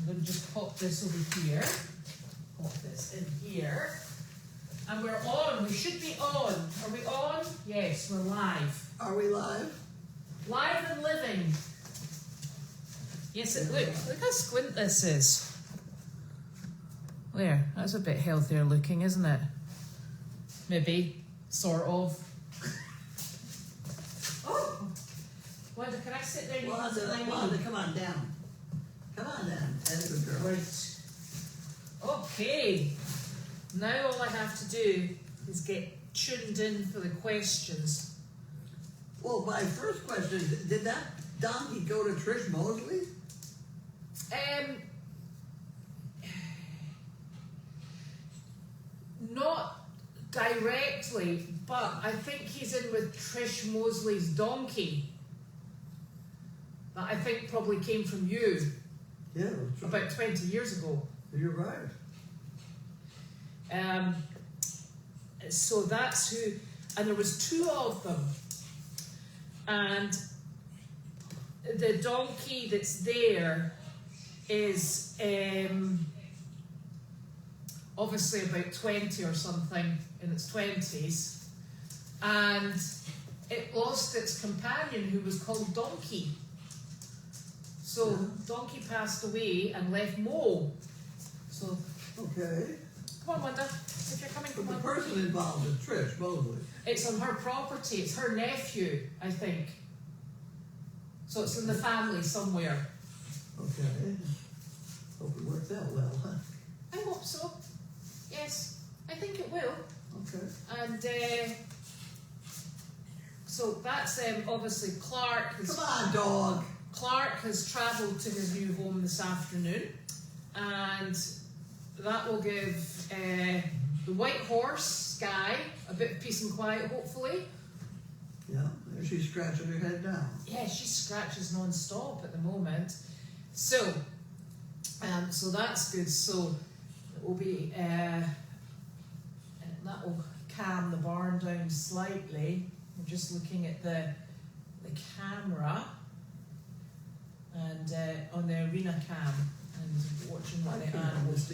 I'm going to just pop this over here. Pop this in here. And we're on. We should be on. Are we on? Yes, we're live. Are we live? Live and living. Yes, look how squint this is. There, that's a bit healthier looking, isn't it? Maybe, sort of. Oh! Wanda, can I sit there? Wanda, come on down. Come on down. That's a good girl. Right. Okay. Now all I have to do is get tuned in for the questions. Well, my first question, did that donkey go to Trish Mosley? Not directly, but I think he's in with Trish Mosley's donkey. That I think probably came from you. Yeah. About 20 years ago. You're right. So that's who, and there was two of them. And the donkey that's there is obviously about 20 or something, in its 20s, and it lost its companion who was called Donkey. So Donkey passed away and left Mo. So okay. Come on, Wanda. If you're coming, But the person involved is Trish Mosley. It's on her property. It's her nephew, I think. So it's in the family somewhere. Okay. Hope it works out well, huh? I hope so. Yes, I think it will. Okay. And so that's obviously Clark. Come on, dog. Clark has travelled to his new home this afternoon, and that will give the white horse, Sky, a bit of peace and quiet, hopefully. Yeah, there she's scratching her head down. Yeah, she scratches non-stop at the moment. So, so that's good. So it will be, that will calm the barn down slightly. We're just looking at the camera and on the arena cam and watching what the animals.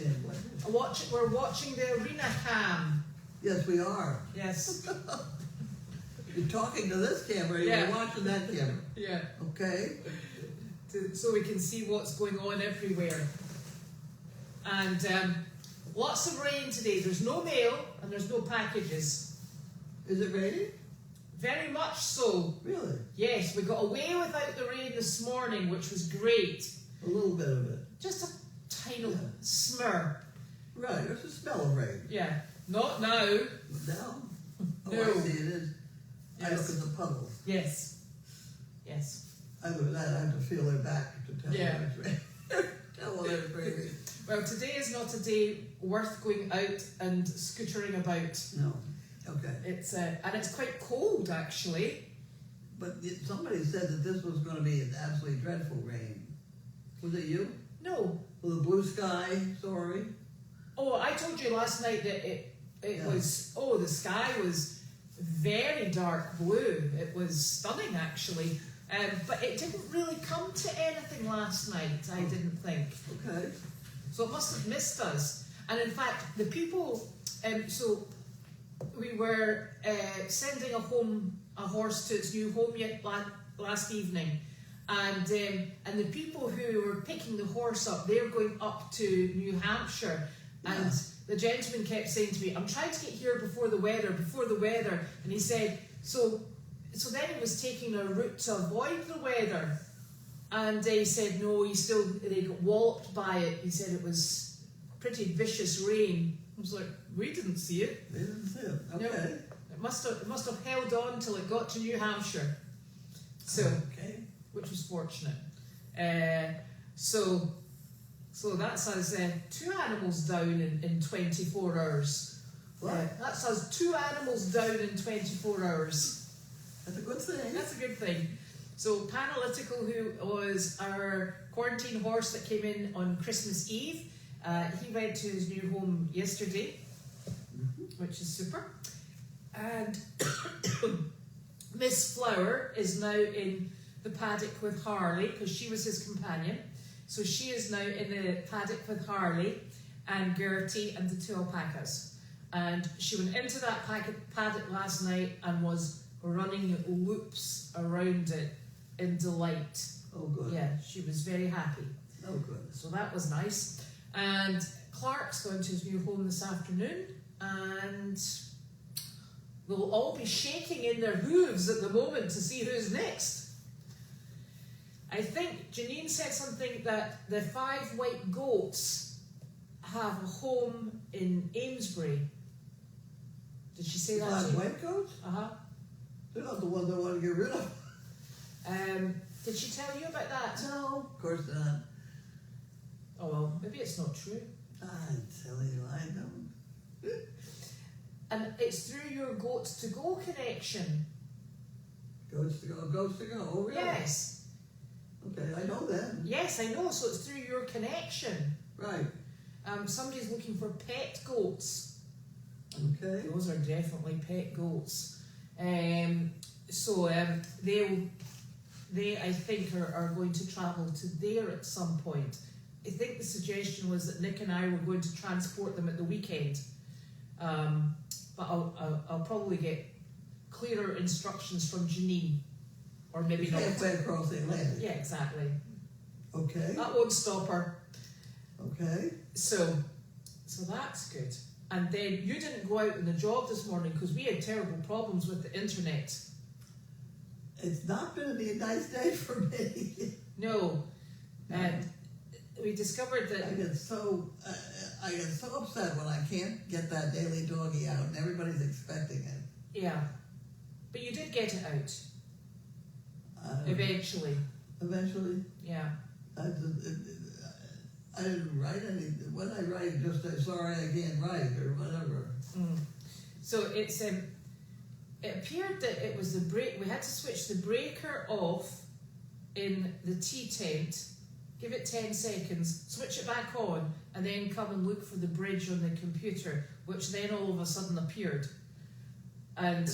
We're watching the arena cam. Yes, we are. Yes. You're talking to this camera, Yeah. you're watching that camera. Yeah. Okay. So we can see what's going on everywhere. And lots of rain today. There's no mail and there's no packages. Is it raining? Very much so. Really? Yes, we got away without the rain this morning, which was great. A little bit of it. Just a tiny smear. Right, there's a smell of rain. Yeah. Not now. Now? Oh, No. I see it is. I look Yes. at the puddle. Yes. Yes. I look at that, I have to feel her back to tell Yeah. her it's raining. Tell her it's raining. Well, today is not a day worth going out and scootering about. No. Okay. It's and it's quite cold actually. But somebody said that this was going to be an absolutely dreadful rain. Was it you? No. Well, the blue sky story? Oh, I told you last night that it was, the sky was very dark blue. It was stunning actually. But it didn't really come to anything last night, I didn't think. Okay. So it must have missed us. And in fact, the people, so we were sending a horse to its new home last evening. And the people who were picking the horse up, they're going up to New Hampshire. And the gentleman kept saying to me, I'm trying to get here before the weather. And he said, so then he was taking a route to avoid the weather. And he said, no, they got walloped by it. He said it was pretty vicious rain. I was like, we didn't see it. They didn't see it. Okay. No, it must have held on till it got to New Hampshire. So, which was fortunate. So that's us 2 animals down in 24 hours. That's us 2 animals down in 24 hours. That's a good thing. That's a good thing. So Panalytical, who was our quarantine horse that came in on Christmas Eve, he went to his new home yesterday, which is super. And Miss Flower is now in the paddock with Harley because she was his companion. So she is now in the paddock with Harley and Gertie and the two alpacas. And she went into that paddock last night and was running loops around it in delight. Oh, good. Yeah, she was very happy. Oh, good. So that was nice. And Clark's going to his new home this afternoon, and they'll all be shaking in their hooves at the moment to see who's next. I think Janine said something that the 5 white goats have a home in Amesbury. Did she say that? 5 white goats? Uh-huh. They're not the ones I want to get rid of. Did she tell you about that? No, of course not. Oh well, maybe it's not true. I'm telling you, I don't. And it's through your Goats to Go connection. Goats to go, goats to go. Oh, really? Yes. Okay, I know that. Yes, I know. So it's through your connection. Right. Somebody's looking for pet goats. Okay. Those are definitely pet goats. They I think are going to travel to there at some point. I think the suggestion was that Nick and I were going to transport them at the weekend. But I'll probably get clearer instructions from Janine. Or maybe not. Halfway across the Atlantic. Yeah, exactly. Okay. That won't stop her. Okay. So that's good. And then you didn't go out on the job this morning because we had terrible problems with the internet. It's not going to be a nice day for me. No. And we discovered that... I get so upset when I can't get that daily doggy out and everybody's expecting it. Yeah. But you did get it out. Eventually. Eventually? Yeah. I didn't write any. When I write, just say sorry I can't write or whatever. So it's it appeared that it was the break. We had to switch the breaker off in the tea tent. Give it 10 seconds, switch it back on, and then come and look for the bridge on the computer, which then all of a sudden appeared. And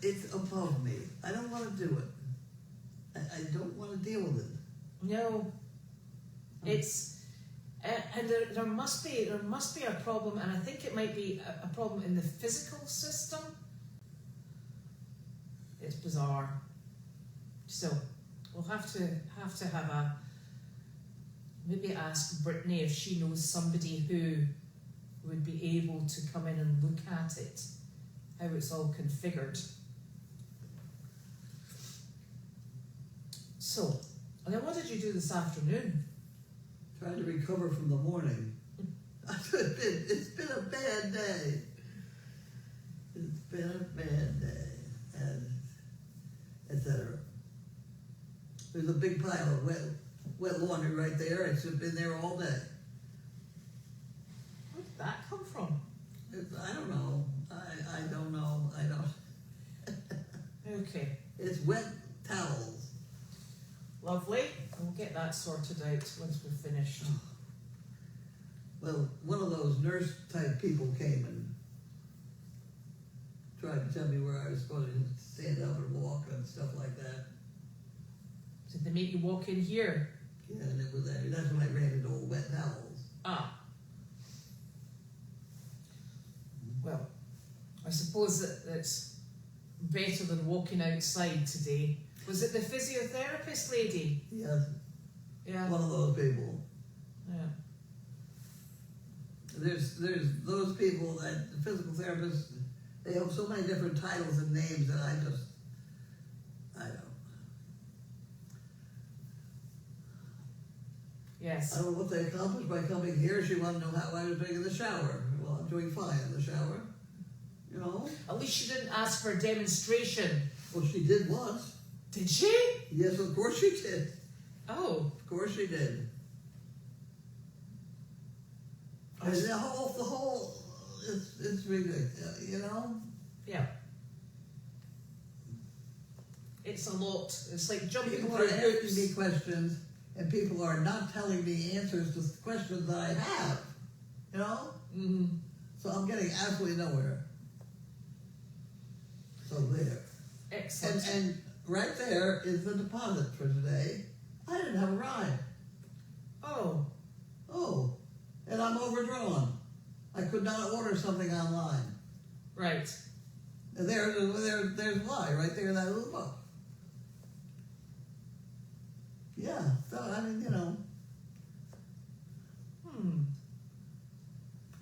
it's above me. I don't want to do it. I don't want to deal with it. no, it's and there must be a problem, and I think it might be a problem in the physical system. It's bizarre. So we'll have to have a maybe ask Brittany if she knows somebody who would be able to come in and look at it, how it's all configured. So, and then what did you do this afternoon? Trying to recover from the morning. It's been a bad day. It's been a bad day, and etc. There's a big pile of wet laundry right there. It's been there all day. Where did that come from? I don't know. I don't know. I don't. Okay, It's wet towels. lovely. We'll get that sorted out once we're finished. Well, one of those nurse type people came and tried to tell me where I was supposed to stand up and walk and stuff like that. Did they make you walk in here? Yeah, and it was that's when I ran into old wet towels. Ah. Well, I suppose that's better than walking outside today. Was it the physiotherapist lady? Yes, Yeah. one of those people. Yeah. There's those people that the physical therapists, they have so many different titles and names that I don't. Yes. I don't know what they accomplished by coming here. She wanted to know how I was doing in the shower. Well, I'm doing fine in the shower. You know? At least she didn't ask for a demonstration. Well, she did once. Did she? Yes, of course she did. Oh. Of course she did. And the whole, it's ridiculous, you know? Yeah. It's a lot. It's like jumping People through are asking hoops. me questions, and people are not telling me answers to questions that I have, you know? Mm-hmm. So I'm getting absolutely nowhere. So there. Excellent. And right there is the deposit for today. I didn't have a ride. could not order something online. Right. And there's why, right there in that little book. Yeah, so I mean, you know.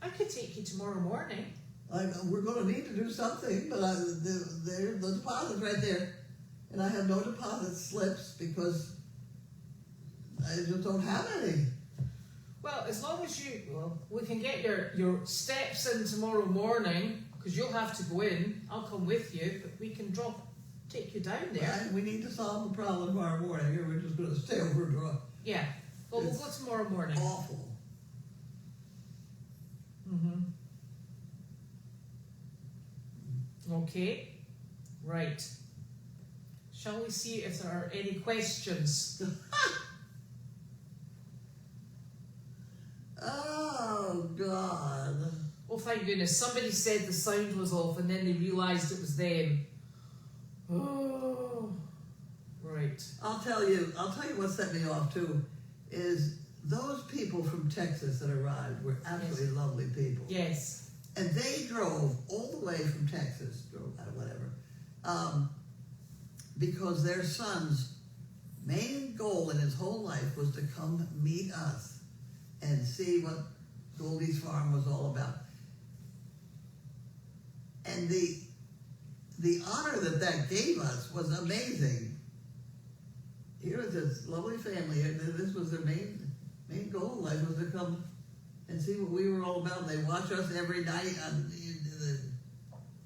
I could take you tomorrow morning. We're going to need to do something, but the deposit's right there. And I have no deposit slips because I just don't have any. Well, as long as we can get your steps in tomorrow morning, because you'll have to go in. I'll come with you, but we can take you down there. Right? We need to solve the problem tomorrow morning, or we're just going to stay overdraw. Yeah. Well, we'll go tomorrow morning. Awful. Okay. Right. Shall we see if there are any questions? Oh, God. Oh, thank goodness. Somebody said the sound was off and then they realised it was them. Oh. Right. I'll tell you what set me off too, is those people from Texas that arrived were absolutely lovely people. Yes. And they drove all the way from Texas, because their son's main goal in his whole life was to come meet us and see what Goldy's farm was all about. And the honor that gave us was amazing. Here was this lovely family, and this was their main goal in life, was to come and see what we were all about. And they watch us every night on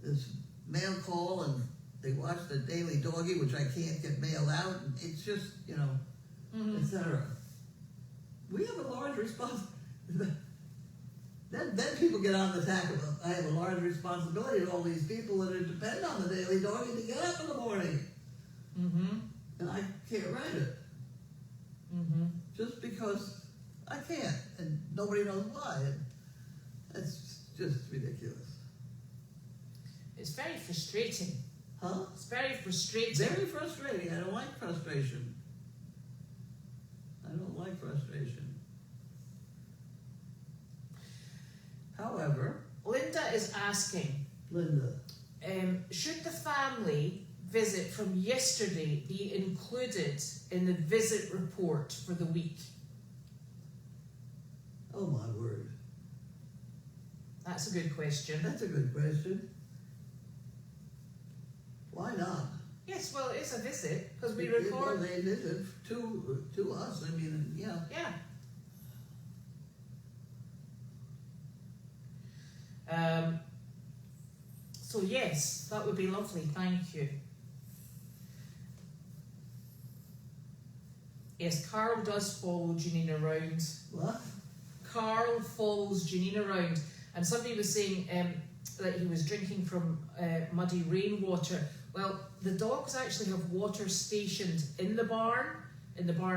this mail call, and they watch the daily doggy, which I can't get mail out. And it's just, etc. We have a large responsibility. Then people get on the tack of, I have a large responsibility to all these people that depend on the daily doggy to get up in the morning. And I can't write it. Just because I can't, and nobody knows why. And it's just ridiculous. It's very frustrating. Huh? It's very frustrating. Very frustrating. I don't like frustration. However, Linda is asking, should the family visit from yesterday be included in the visit report for the week? Oh my word. That's a good question. That's a good question. Why not? Yes, well, it's a visit, because we record... Well, they visit to us, I mean, yeah. Yeah. So yes, that would be lovely, thank you. Yes, Carl does follow Janine around. What? Carl follows Janine around, and somebody was saying that he was drinking from muddy rainwater. Well, the dogs actually have water stationed in the barn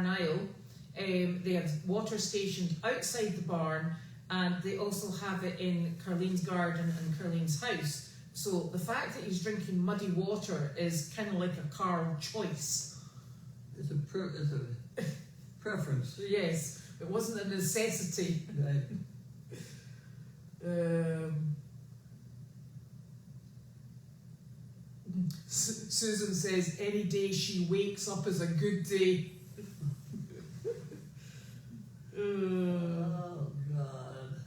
aisle. They have water stationed outside the barn, and they also have it in Carlene's garden and Carlene's house. So the fact that he's drinking muddy water is kind of like a Carl choice. It's a preference. Yes, it wasn't a necessity. Right. Susan says any day she wakes up is a good day. Oh God.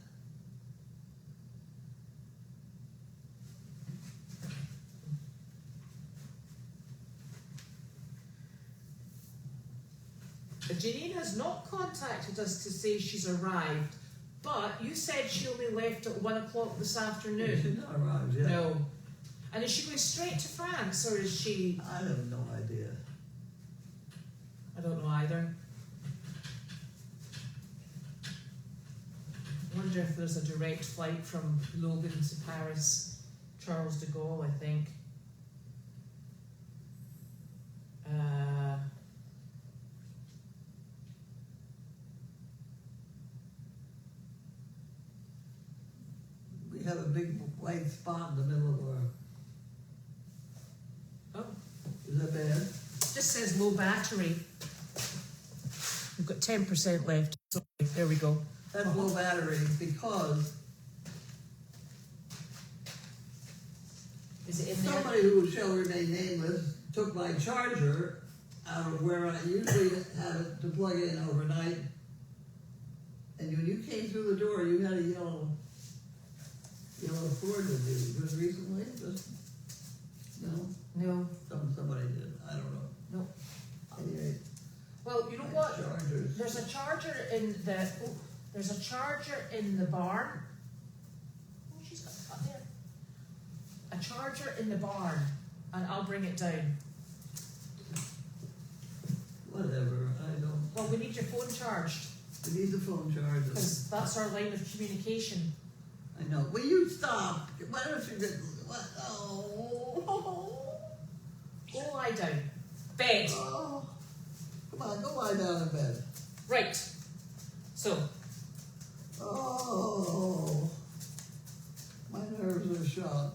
Janine has not contacted us to say she's arrived, but you said she only left at 1 o'clock this afternoon. She's not arrived yet. No. And is she going straight to France, or is she... I have no idea. I don't know either. I wonder if there's a direct flight from Logan to Paris. Charles de Gaulle, I think. We have a big white spot in the middle of our... Oh. Is that bad? Just says low battery. We've got 10% left. Sorry, there we go. That's low battery because Is it in there? Somebody who shall remain nameless took my charger out of where I usually have it to plug in overnight. And when you came through the door, you had a yellow Ford with you. Just recently? Just, no? No. Somebody did. I don't know. No. Anyway, Well, you know my what? chargers. There's a charger in the barn. Oh, she's got it up there. A charger in the barn, and I'll bring it down. Whatever, I don't. Well, we need your phone charged, We need the phone charger. because that's our line of communication. I know. Will you stop? Why don't you get. What? Oh. Go lie down. Bed. Oh. Come on, go lie down in bed. Right. So, Oh. My nerves are shot.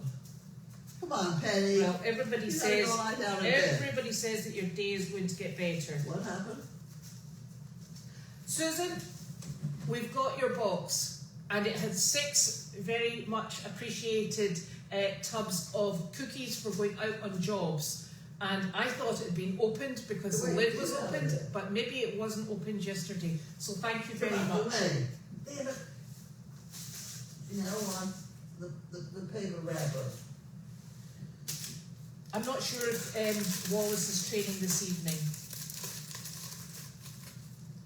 Come on, Penny. well, everybody You gotta says go lie down in bed. everybody says that your day is going to get better. What happened? Susan, we've got your box, and it had 6 very much appreciated tubs of cookies for going out on jobs. And I thought it had been opened because the lid was opened, but maybe it wasn't opened yesterday. So thank you very much. Hey, damn it. You know, on the paper wrapper. I'm not sure if Wallace is training this evening.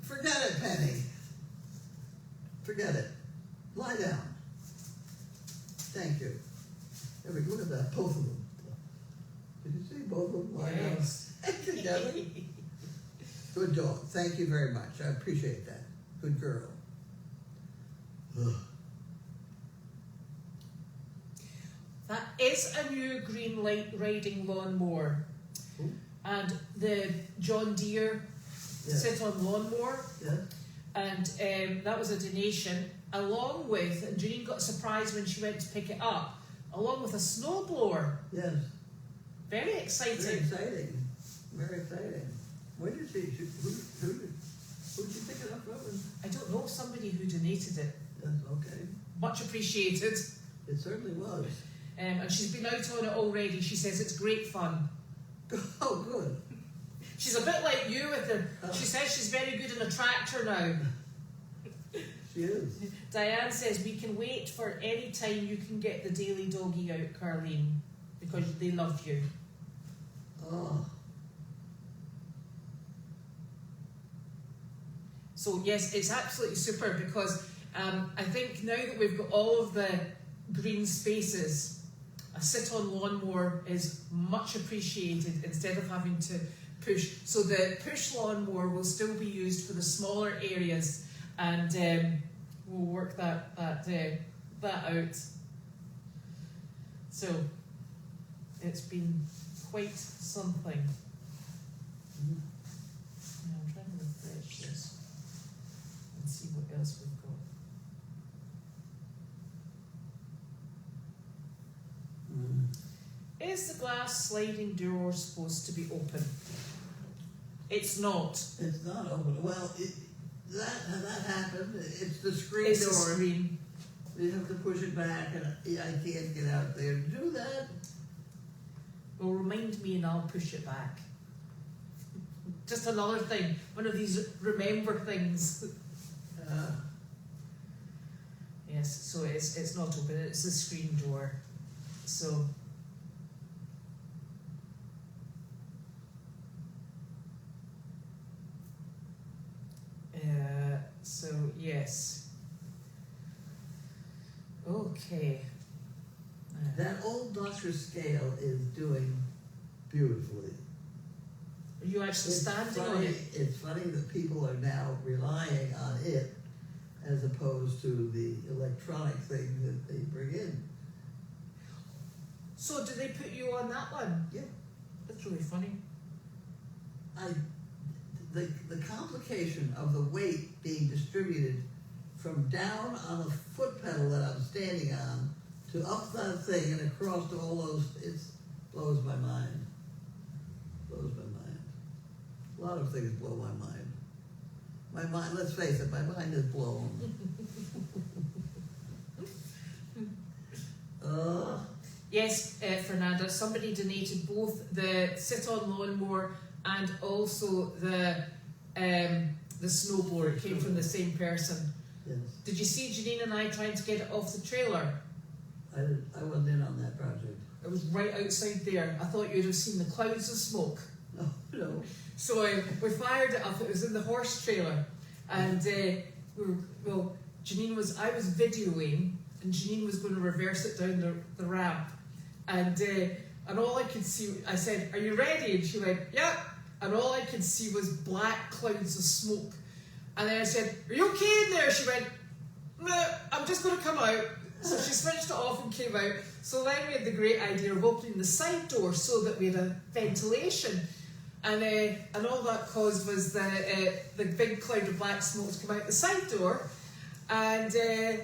Forget it, Penny. Forget it. Lie down. Thank you. There we go. Look at that, both of them. Did you see both of them lie Yes. down together? Good dog. Thank you very much. I appreciate that. Good girl. Ugh. That is a new green light riding lawnmower. Ooh. And the John Deere Yes. sit on lawnmower. Yes. And that was a donation, along with, and Janine got surprised when she went to pick it up, along with a snowblower. Yes. Very Very exciting. exciting. Very exciting. Where did she? Who did she pick it up from? I don't know, somebody who donated it. Yes. Okay. Much appreciated. It certainly was. And she's been out on it already. She says it's great fun. Oh, good. She's a bit like you with her. She says she's very good in a tractor now. She is. Diane says we can wait for any time you can get the daily doggy out, Carlene, because they love you. Oh. So yes, it's absolutely super because I think now that we've got all of the green spaces, a sit-on lawnmower is much appreciated instead of having to push. So the push lawnmower will still be used for the smaller areas, and we'll work that out. So it's been quite something. Mhm. Now I'm trying to refresh this and see what else we've got. Is the glass sliding door supposed to be open? It's not. It's not open. Well, that happened. It's the screen It's door. a screen. You have to push it back, and I can't get out there to do that. Well, remind me and I'll push it back. Just another thing. One of these remember things. Yes, so it's not open. It's a screen door. So. So yes. Okay. That old Dr. Scale is doing beautifully. Are you actually standing on it? It's funny that people are now relying on it as opposed to the electronic thing that they bring in. So do they put you on that one? Yeah. That's really funny. The complication of the weight being distributed from down on the foot pedal that I'm standing on to up that thing and across to all those, it blows my mind. Blows my mind. A lot of things blow my mind. My mind, let's face it, my mind is blown. Yes, Fernanda, somebody donated both the sit-on lawnmower and also the snowboard. It came from the same person. Yes. Did you see Janine and I trying to get it off the trailer? I wasn't in on that project. It was right outside there. I thought you'd have seen the clouds of smoke. No, no. So we fired it up. It was in the horse trailer, and Janine was. I was videoing, and Janine was going to reverse it down the ramp, and all I could see. I said, "Are you ready?" And she went, "Yep." And all I could see was black clouds of smoke. And then I said, "Are you okay in there?" She went, "No, I'm just going to come out." So she switched it off and came out. So then we had the great idea of opening the side door so that we had a ventilation. And all that caused was the big cloud of black smoke to come out the side door. And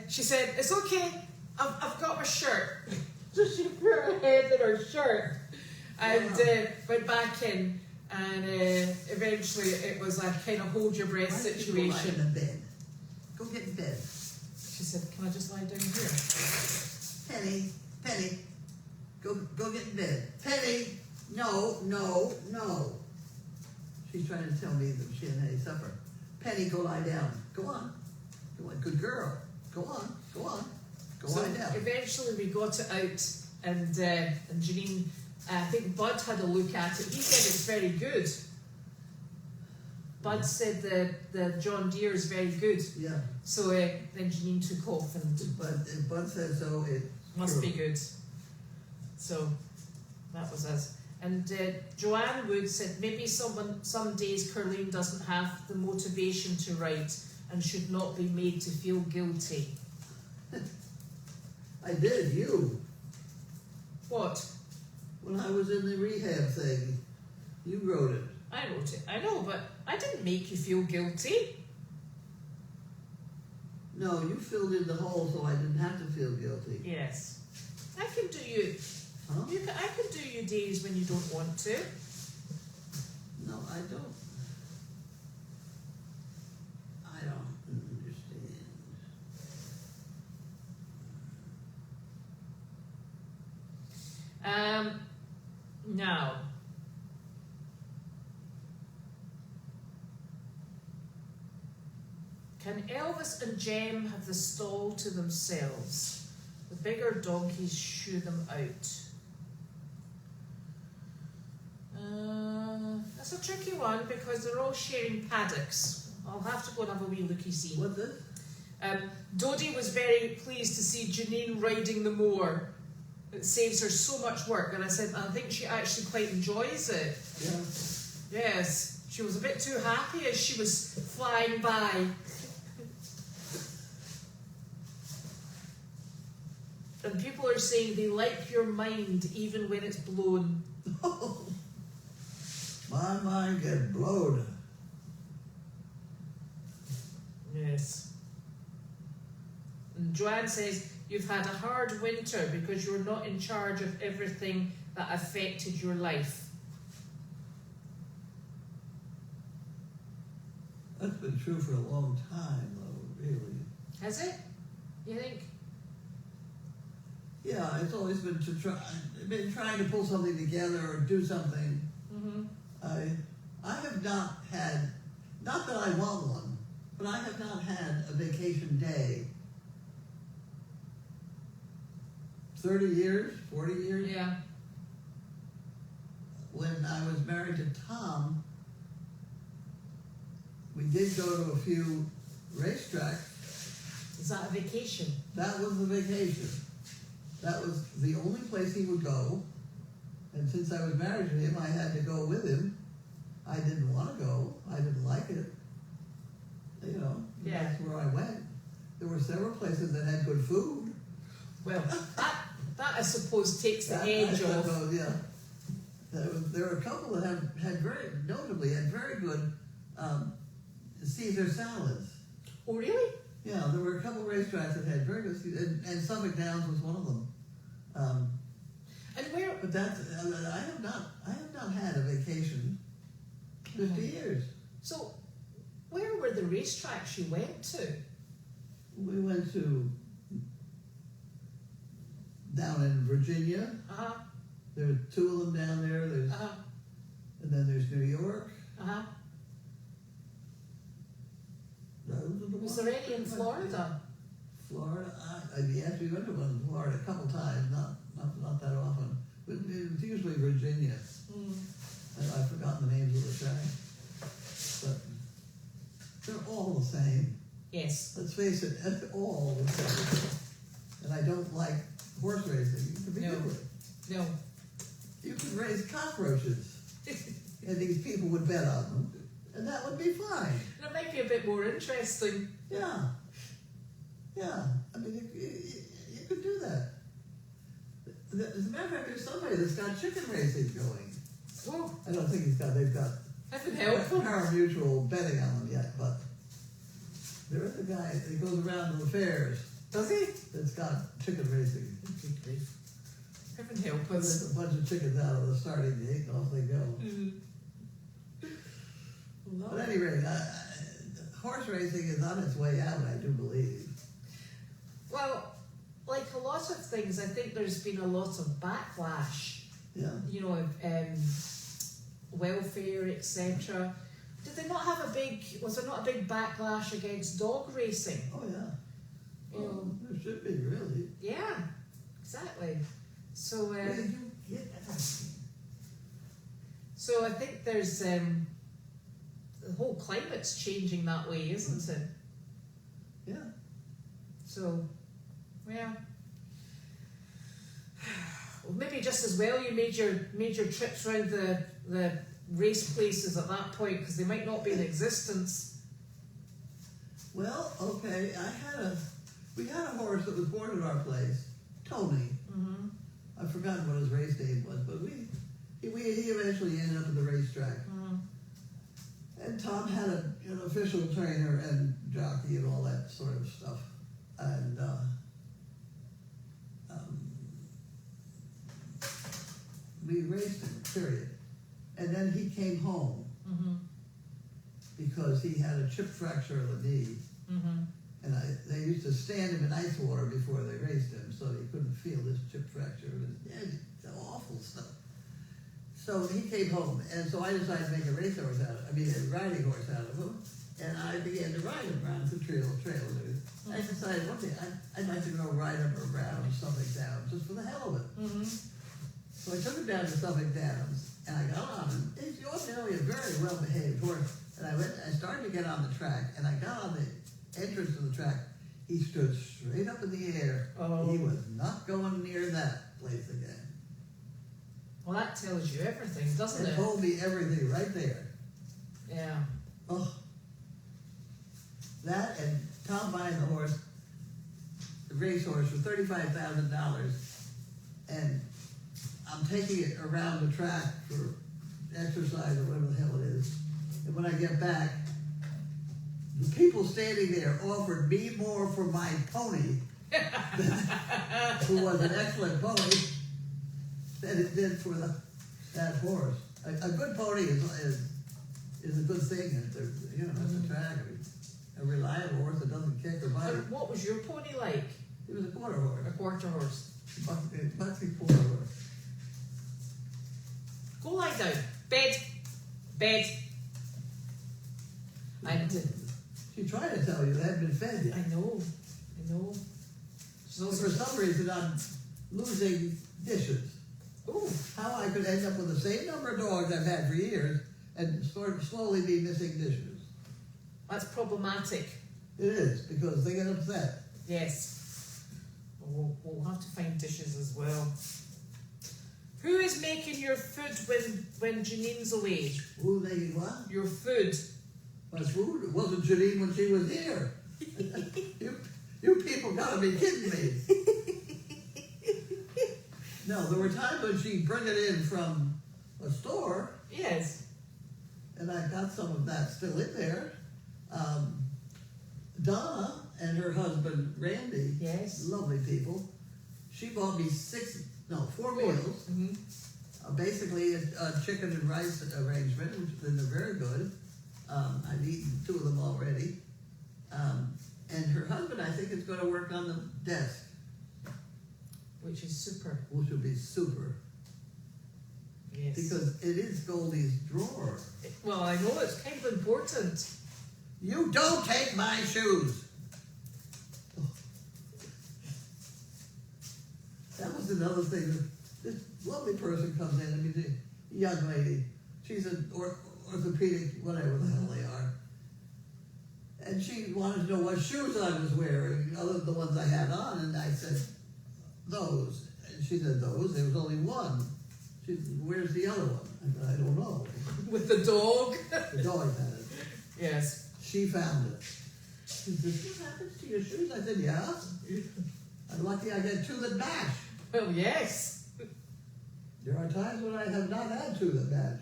she said, "It's okay, I've got my shirt." So she put her head in her shirt and went back in. And eventually it was a kind of hold your breath situation. Why don't you go lie in the bed? Go get in bed. She said, "Can I just lie down here?" Penny, go get in bed. Penny, no. She's trying to tell me that she hadn't had any supper. Penny, go lie down. Go on, good girl. Go on. So lie down. eventually we got it out, and Janine, I think Bud had a look at it. He said it's very good. Bud said the John Deere is very good. Yeah. So then Janine took off, and But if Bud said so, it must be good. So that was us. And Joanne Wood said maybe some days Carlene doesn't have the motivation to write and should not be made to feel guilty. I did, you. What? When I was in the rehab thing, you wrote it. I wrote it. I know, but I didn't make you feel guilty. No, you filled in the hole so I didn't have to feel guilty. Yes. I can do you. Huh? I can do you days when you don't want to. No, I don't. I don't understand. Now. Can Elvis and Jem have the stall to themselves? The bigger donkeys shoo them out. That's a tricky one because they're all sharing paddocks. I'll have to go and have a wee looky-see. What's this? Dodie was very pleased to see Janine riding the mower. It saves her so much work, and I said I think she actually quite enjoys it. Yeah. Yes, she was a bit too happy as she was flying by. And people are saying they like your mind even when it's blown. My mind gets blowed. Yes. And Joanne says, you've had a hard winter because you're not in charge of everything that affected your life. That's been true for a long time, though, really. Has it? You think? Yeah, it's always been been trying to pull something together or do something. Mm-hmm. I have not had, not that I want one, but I have not had a vacation day. 30 years, 40 years? Yeah. When I was married to Tom, we did go to a few racetracks. Is that a vacation? That was the vacation. That was the only place he would go. And since I was married to him, I had to go with him. I didn't want to go. I didn't like it. You know, Yeah. That's where I went. There were several places that had good food. Well, that I suppose takes the edge off. Yeah. There were a couple that had very good Caesar salads. Oh, really? Yeah, there were a couple racetracks that had very good Caesar, and Suffolk Downs was one of them. And where? But that's I have not had a vacation 50 years. So, where were the racetracks you went to? We went to down in Virginia. Uh-huh. There are 2 of them down there. There's, Uh-huh. and then there's New York. Uh-huh. Those are the Was ones. there any in Florida? Florida, yes, we went to one in Florida a couple times, not that often. But it's usually Virginia. Mm. I've forgotten the names of the tracks. But they're all the same. Yes. Let's face it, it's all the same. And I don't like horse racing to begin with. No. You could raise cockroaches, and these people would bet on them, and that would be fine. And it might be a bit more interesting. Yeah. Yeah. I mean, you could do that. As a matter of fact, there's somebody that's got chicken racing going. Whoa. I don't think they've got Heaven help them. pari-mutuel betting on them yet, but there is a guy that goes around to the fairs Does he? that's got chicken racing. Good grief. Heaven help There's us. a bunch of chickens out of the starting gate, and off they go. But at any rate, horse racing is on its way out, I do believe. Well, like a lot of things, I think there's been a lot of backlash. Yeah. You know, welfare, etc. Did they not have was there not a big backlash against dog racing? Oh, yeah. You know, There should be, really. yeah, exactly. So, Where did you get that? so I think there's the whole climate's changing that way, isn't it? Yeah. So, well, maybe just as well you made your trips around the race places at that point, because they might not be in existence. Well, okay, we had a horse that was born at our place, Tony. Mm-hmm. I've forgotten what his race name was, but he eventually ended up at the racetrack. Mm-hmm. And Tom had an official trainer and jockey and all that sort of stuff. And we raced him, period. And then he came home Mm-hmm. because he had a chip fracture of the knee. Mm-hmm. And they used to stand him in ice water before they raced him, so he couldn't feel this chip fracture. It's awful stuff. So he came home, and so I decided to make a riding horse out of him, and I began to ride him around the trail. I decided one day I'd like to go ride him around Suffolk Downs just for the hell of it. Mm-hmm. So I took him down to Suffolk Downs, and I got on him. He's ordinarily a very well-behaved horse, and I started to get on the track, and I got on the entrance to the track. He stood straight up in the air. Oh. He was not going near that place again. Well, that tells you everything, doesn't It it? told me everything right there. Yeah. Oh, that and Tom buying the horse, the racehorse, for $35,000, and I'm taking it around the track for exercise or whatever the hell it is. And when I get back, the people standing there offered me more for my pony, who was an excellent pony, than it did for that horse. A good pony is a good thing at the track. I mean, a reliable horse that doesn't kick or bite. What was your pony like? It was a quarter horse. A quarter horse. Buxy quarter horse. Go lie down. Bed. And She tried to tell you they hadn't been fed yet. I know. She's So also for some reason, I'm losing dishes. ooh. How I could end up with the same number of dogs I've had for years and sort of slowly be missing dishes. That's problematic. It is, because they get upset. Yes. We'll have to find dishes as well. Who is making your food when Janine's away? Who making what? Your food. My food? It wasn't Janine when she was here. you people gotta be kidding me. No, there were times when she'd bring it in from a store, Yes. and I got some of that still in there. Donna and her husband, Randy, Yes. lovely people, she bought me 4 meals. Mm-hmm. Basically a chicken and rice arrangement, and they're very good. I've eaten 2 of them already. And her husband, I think, is going to work on the desk. which is super. which would be super. Yes. Because it is Goldy's drawer. Well, I know it's kind of important. You don't take my shoes. That was another thing. This lovely person comes in, I mean, the young lady. She's an orthopedic, whatever the hell they are. And she wanted to know what shoes I was wearing, other than the ones I had on, and I said, those. And she said, those? There was only one. She said, where's the other one? I said, I don't know. With the dog? The dog had it. Yes. She found it. She said, what happens to your shoes? I said, yeah. I'm lucky I got two that match. Well, yes. There are times when I have not had two that match.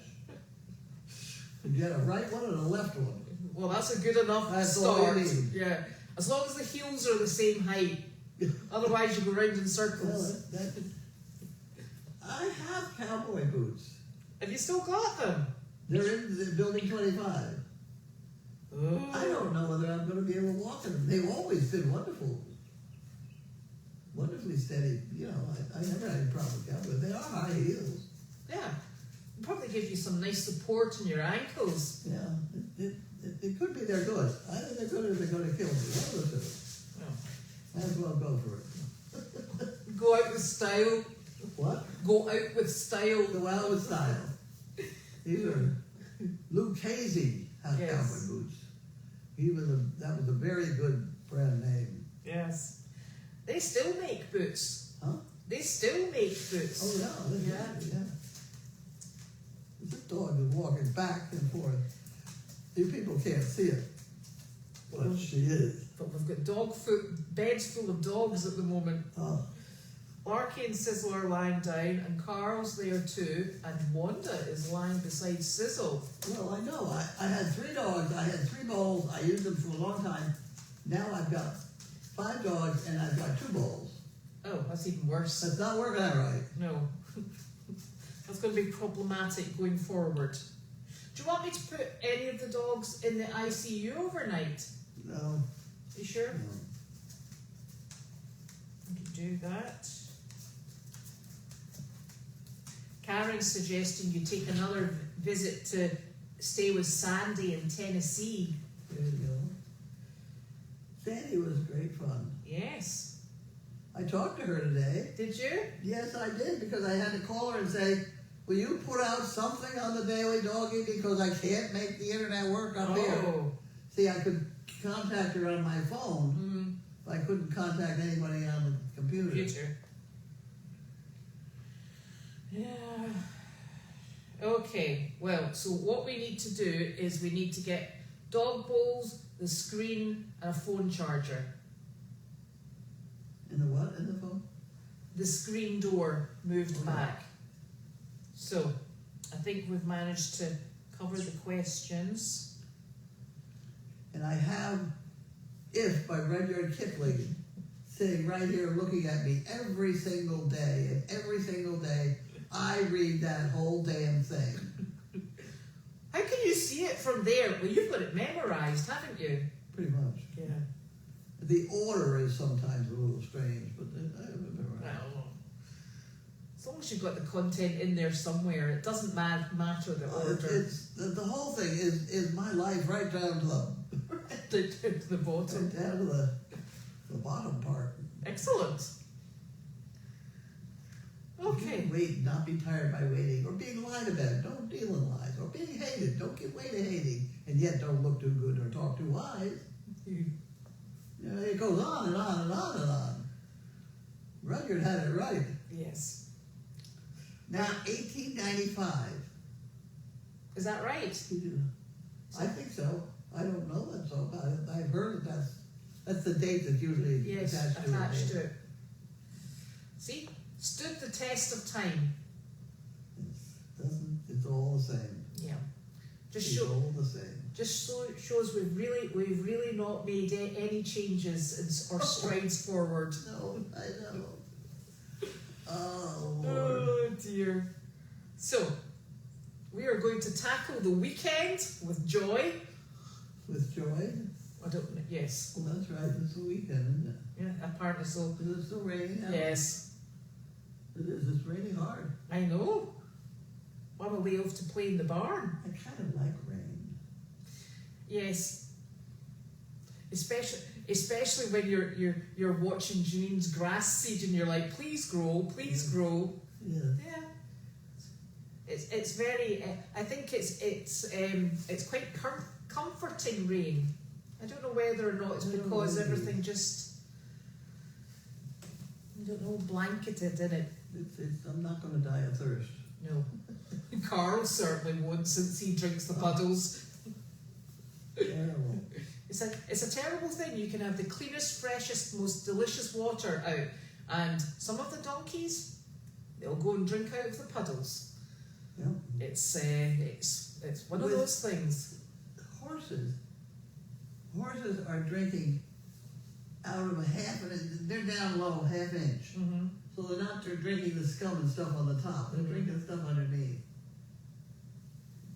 You get a right one and a left one. Well, that's a good enough That's all start. you need. Yeah. As long as the heels are the same height. Otherwise, you go round in Well, circles. I have cowboy boots. Have you still got them? They're in the building 25. Oh. I don't know whether I'm going to be able to walk in them. They've always been wonderful. Wonderfully steady. You know, I never had any problem with cowboys. They are high heels. Yeah. It'll probably give you some nice support in your ankles. Yeah, it could be they're good. Either they're good or they're going to kill me. One of the two. Oh. Might as well go for it. Go out with style. What? Go out with style. Go out with style. These are Lucchese Yes. cowboy boots. That was a very good brand name. Yes. They still make boots. Huh? They still make boots. Oh yeah, Yeah. This dog is walking back and forth. You people can't see it, but she is. But we've got beds full of dogs at the moment. Oh, Larky and Sizzle are lying down, and Carl's there too, and Wanda is lying beside Sizzle. well, I know. I had 3 dogs. I had 3 bowls. I used them for a long time. Now I've got 5 dogs and I've got 2 bowls. Oh, that's even worse. That's not working out right. No. That's going to be problematic going forward. Do you want me to put any of the dogs in the ICU overnight? No. You sure? No. You can do that. Karen's suggesting you take another visit to stay with Sandy in Tennessee. There you go. Sandy was great fun. Yes. I talked to her today. Did you? Yes, I did, because I had to call her and say, will you put out something on the Daily Doggy because I can't make the internet work up here. See, I could contact her on my phone, but I couldn't contact anybody on the computer. Yeah. Okay, well, so what we need to do is we need to get dog bowls, the screen, and a phone charger. In the what? In the phone? The screen door moved back. So, I think we've managed to cover the questions. And I have If by Rudyard Kipling sitting right here looking at me every single day, and every single day I read that whole damn thing. How can you see it from there? Well, you've got it memorized, haven't you? Pretty much. Yeah. The order is sometimes a little strange, but I have it memorized. Well, as long as you've got the content in there somewhere, it doesn't matter the order. The whole thing is my life right down to the bottom. right down to the bottom part. Excellent. Okay. Wait, not be tired by waiting, or being lied about. Don't deal in lies, or being hated. Don't give way to hating, and yet don't look too good or talk too wise. You know, it goes on and on and on and on. Rudyard had it right. Yes. Now, 1895. Is that right? I think so. I don't know that so, but I've heard that that's the date that's usually attached to it. See? Stood the test of time. It's all the same. Yeah. It's all the same. Just shows we've really not made any changes or strides forward. No, I know. Oh, Lord. Oh dear. So, we are going to tackle the weekend with joy. With joy? I don't know. Yes. Well, that's right. It's the weekend, isn't it? Yeah, apparently so. Is it still raining now? Yes. It is. It's raining hard. I know. On my way off to play in the barn. I kind of like rain. Yes. Especially when you're watching Janine's grass seed and you're like, please grow, please grow. Yeah. Yeah. It's very. I think it's quite comforting rain. I don't know whether or not it's because everything just, I don't know, blanketed in it. I'm not going to die of thirst. No. Carl certainly won't, since he drinks the puddles. Terrible. It's a terrible thing. You can have the cleanest, freshest, most delicious water out, and some of the donkeys, they'll go and drink out of the puddles. Yeah. It's one of those things. Horses are drinking out of a half, they're down low, half inch. Mm-hmm. So they're drinking the scum and stuff on the top. They're drinking stuff underneath.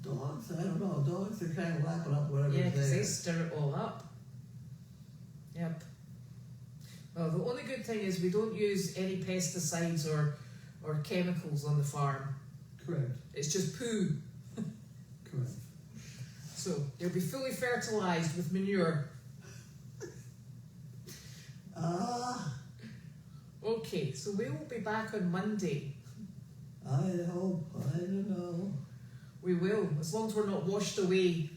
Dogs, I don't know. Dogs are kind of lapping up whatever's there. Yeah, because they stir it all up. Yep. Well, the only good thing is we don't use any pesticides or chemicals on the farm. Correct. It's just poo. Correct. So they'll be fully fertilized with manure. Okay, so we will be back on Monday. I hope. I don't know. We will, as long as we're not washed away.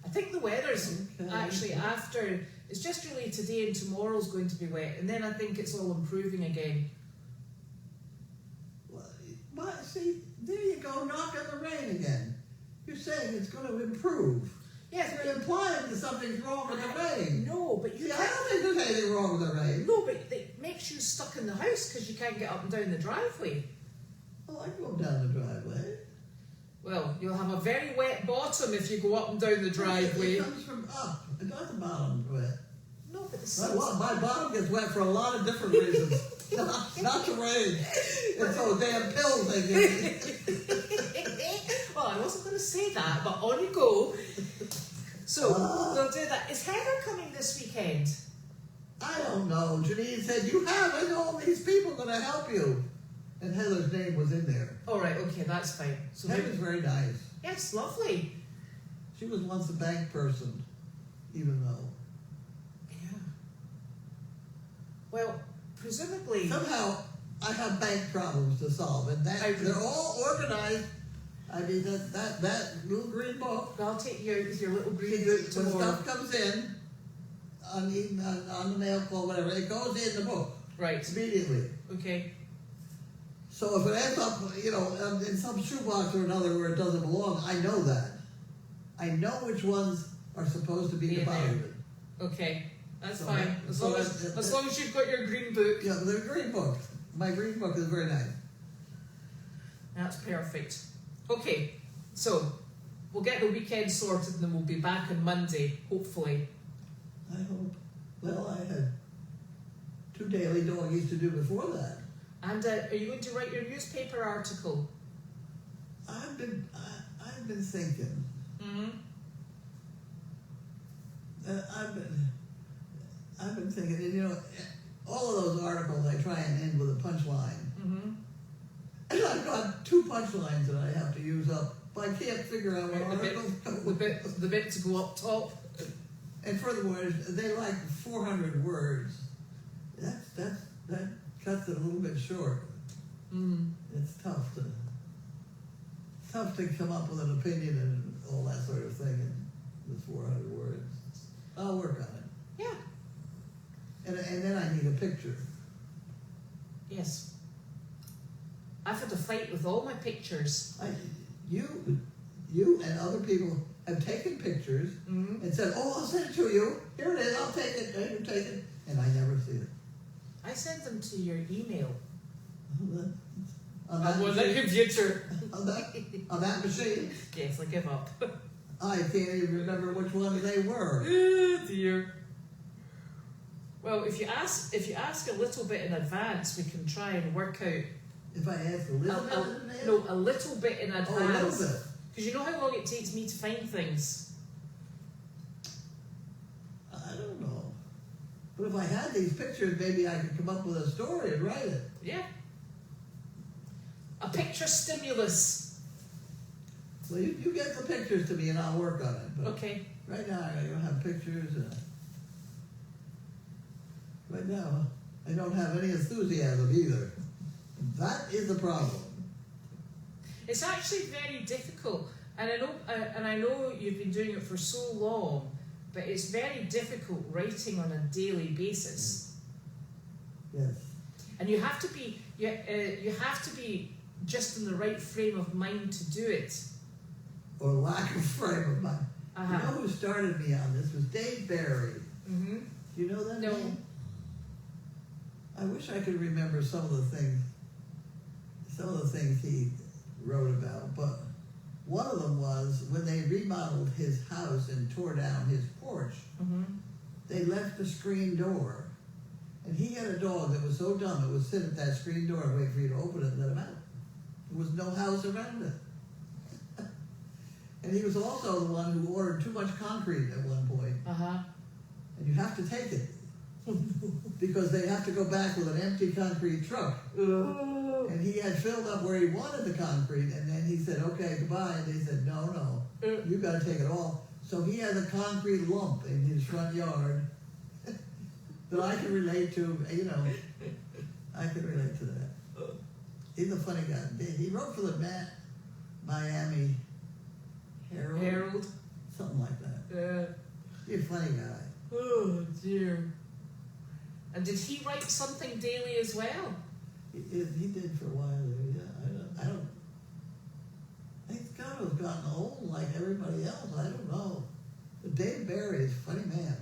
I think the weather's actually after, it's just really today and tomorrow's going to be wet, and then I think it's all improving again. Well, see, there you go, knocking the rain again. You're saying it's going to improve. Yes, You're implying that something's wrong with the rain. No, but you See, I can't. don't think there's anything wrong with the rain. No, but it makes you stuck in the house because you can't get up and down the driveway. Oh, I go down the driveway. Well, you'll have a very wet bottom if you go up and down the driveway. It comes from up. It doesn't bottom wet. No, but the My bottom gets wet for a lot of different reasons. not the rain. It's those damn pill thing. Well, I wasn't going to say that, but on you go. So, we'll do that. Is Heather coming this weekend? I don't know. Janine said, you have all these people going to help you. And Heather's name was in there. All right, okay, that's fine. So Heather's very nice. Yes, lovely. She was once a bank person, even though. Yeah. Well, presumably... Somehow, I have bank problems to solve, and they're all organized. I mean, that little green book. I'll take you out with your little green When book tomorrow. stuff comes in, on the mail call, whatever, it goes in the book. Right. Immediately. Okay. So if it ends up, in some shoebox or another where it doesn't belong, I know that. I know which ones are supposed to be deposited. Okay, that's So fine. As long as you've got your green book. Yeah, the green book. My green book is very nice. That's perfect. Okay, so we'll get the weekend sorted and then we'll be back on Monday, hopefully. I hope. Well, I had 2 daily doggies to do before that. And are you going to write your newspaper article? I've been thinking. Mm-hmm. I've been thinking, and all of those articles I try and end with a punchline. Mm-hmm. And I've got 2 punchlines that I have to use up, but I can't figure out what articles. The bit to go up top. And furthermore, they like 400 words. That cuts it a little bit short. Mm. It's tough to come up with an opinion and all that sort of thing in the 400 words. I'll work on it. Yeah. And then I need a picture. Yes. I've had a fight with all my pictures. You and other people have taken pictures Mm-hmm. and said, "Oh, I'll send it to you. Here it is. I'll take it. And you take it." And I never see it. I send them to your email. On that computer. on that machine, Yes, I give up. I can't even remember which ones they were. Oh dear. Well, if you ask a little bit in advance, we can try and work out. If I ask a little bit in advance? No, a little bit in advance. Oh, a little bit. Because you know how long it takes me to find things. I don't know. But if I had these pictures, maybe I could come up with a story and write it. Yeah. extra stimulus. Well, you get the pictures to me and I'll work on it. But Okay. right now I don't have pictures. Right now I don't have any enthusiasm either. That is the problem. It's actually very difficult, and I know you've been doing it for so long, but it's very difficult writing on a daily basis. Yes. And you have to be just in the right frame of mind to do it. Or lack of frame of mind. You know who started me on this was Dave Barry. Mm-hmm. Do you know that No. name? I wish I could remember some of the things he wrote about, but one of them was when they remodeled his house and tore down his porch, Mm-hmm. they left the screen door. And he had a dog that was so dumb it would sit at that screen door and wait for you to open it and let him out. There was no house around it. And he was also the one who ordered too much concrete at one point. And you have to take it. Because they have to go back with an empty concrete truck. And he had filled up where he wanted the concrete, and then he said, okay, goodbye. And they said, no, you got to take it all. So he has a concrete lump in his front yard that I can relate to, I can relate to that. He's a funny guy. He wrote for the Miami Herald? Something like that. He's a funny guy. Oh, dear. And did he write something daily as well? He did for a while there, yeah. I think he's kind of gotten old like everybody else. I don't know. But Dave Barry is a funny man.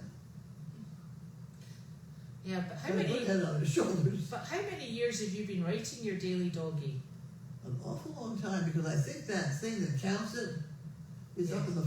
Yeah, but how Got a good head on his shoulders. But how many years have you been writing your daily doggy? An awful long time, because I think that thing that counts it is up in the